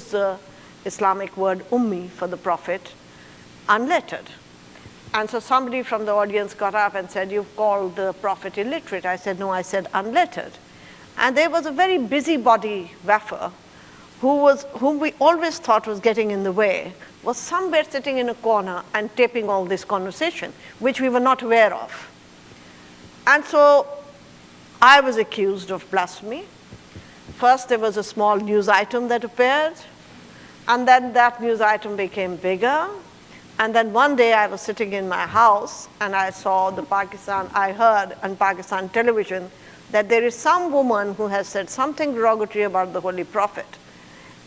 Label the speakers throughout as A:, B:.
A: the Islamic word ummi for the Prophet, unlettered. And so somebody from the audience got up and said, "You've called the Prophet illiterate." I said, "No, I said unlettered." And there was a very busybody wafer whom we always thought was getting in the way, was somewhere sitting in a corner and taping all this conversation, which we were not aware of. And so I was accused of blasphemy. First, there was a small news item that appeared, and then that news item became bigger. And then one day I was sitting in my house and I saw I heard on Pakistan television that there is some woman who has said something derogatory about the Holy Prophet.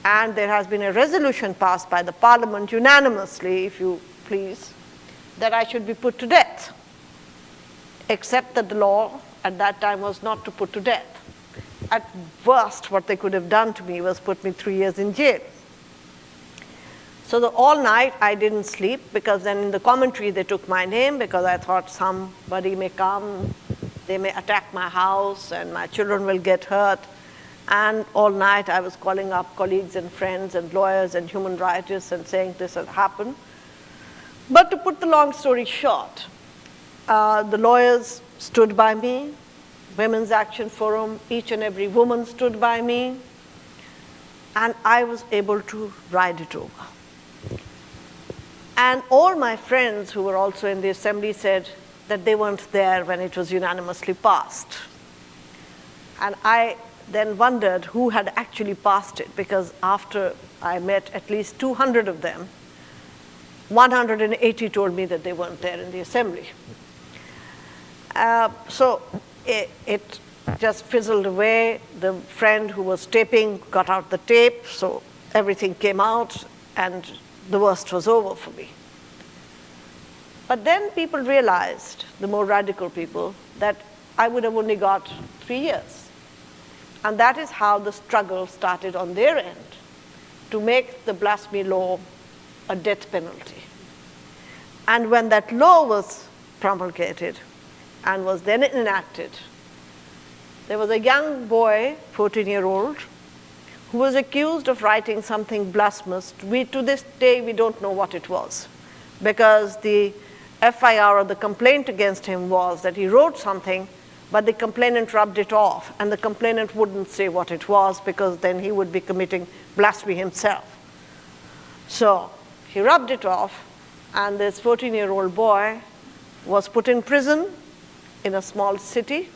A: And there has been a resolution passed by the Parliament unanimously, if you please, that I should be put to death. Except that the law at that time was not to put to death. At worst, what they could have done to me was put me 3 years in jail. So all night I didn't sleep, because then in the commentary they took my name, because I thought somebody may come, they may attack my house and my children will get hurt. And all night I was calling up colleagues and friends and lawyers and human rights and saying this had happened. But to put the long story short, the lawyers stood by me, Women's Action Forum, each and every woman stood by me, and I was able to ride it over. And all my friends who were also in the assembly said that they weren't there when it was unanimously passed. And I then wondered who had actually passed it, because after I met at least 200 of them, 180 told me that they weren't there in the assembly. So it just fizzled away. The friend who was taping got out the tape, so everything came out, and the worst was over for me. But then people realized, the more radical people, that I would have only got 3 years. And that is how the struggle started on their end, to make the blasphemy law a death penalty. And when that law was promulgated and was then enacted, there was a young boy, 14-year-old, who was accused of writing something blasphemous. To this day, we don't know what it was, because the FIR, or the complaint against him, was that he wrote something, but the complainant rubbed it off, and the complainant wouldn't say what it was, because then he would be committing blasphemy himself. So he rubbed it off, and this 14-year-old boy was put in prison in a small city.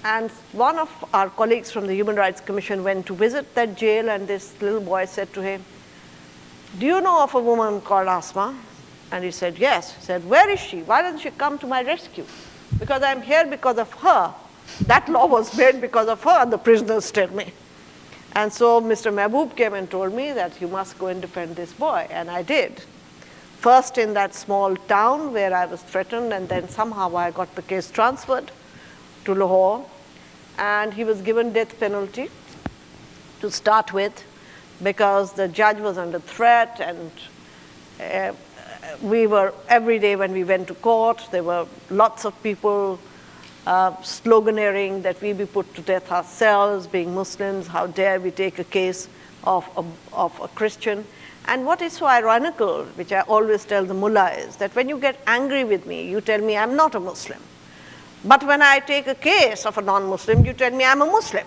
A: And one of our colleagues from the Human Rights Commission went to visit that jail, and this little boy said to him, "Do you know of a woman called Asma?" And he said, "Yes." He said, "Where is she? Why doesn't she come to my rescue? Because I'm here because of her. That law was made because of her," the prisoners tell me. And so Mr. Mehboob came and told me that you must go and defend this boy, and I did. First in that small town where I was threatened, and then somehow I got the case transferred to Lahore, and he was given death penalty to start with, because the judge was under threat, and we were, every day when we went to court, there were lots of people sloganeering that we be put to death ourselves, being Muslims, how dare we take a case of a Christian. And what is so ironical, which I always tell the mullah, is that when you get angry with me, you tell me I'm not a Muslim. But when I take a case of a non-Muslim, you tell me I'm a Muslim.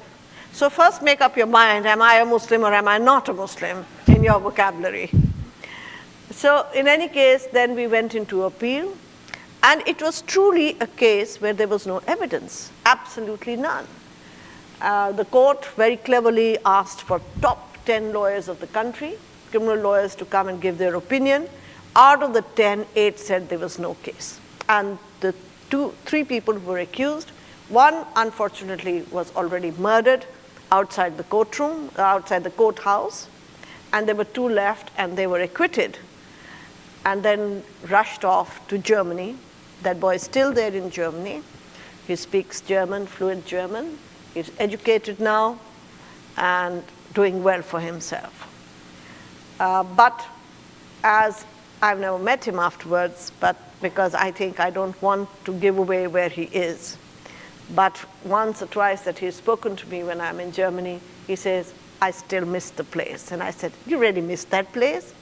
A: So first make up your mind, am I a Muslim or am I not a Muslim, in your vocabulary. So in any case, then we went into appeal, and it was truly a case where there was no evidence, absolutely none. The court very cleverly asked for top 10 lawyers of the country, criminal lawyers, to come and give their opinion. Out of the 10, 8 said there was no case. And the 3 people who were accused, one unfortunately was already murdered outside the courtroom, outside the courthouse, and there were 2 left, and they were acquitted and then rushed off to Germany. That boy is still there in Germany. He speaks German, fluent German. He's educated now and doing well for himself. But as I've never met him afterwards, but because I think I don't want to give away where he is. But once or twice that he's spoken to me when I'm in Germany, he says, I still miss the place. And I said, you really miss that place?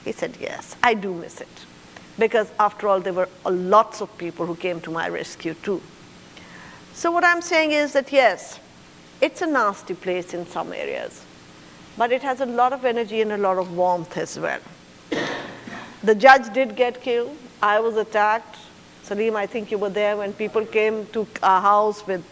A: He said, yes, I do miss it. Because after all, there were lots of people who came to my rescue too. So what I'm saying is that yes, it's a nasty place in some areas, but it has a lot of energy and a lot of warmth as well. The judge did get killed. I was attacked. Salim, I think you were there when people came to our house with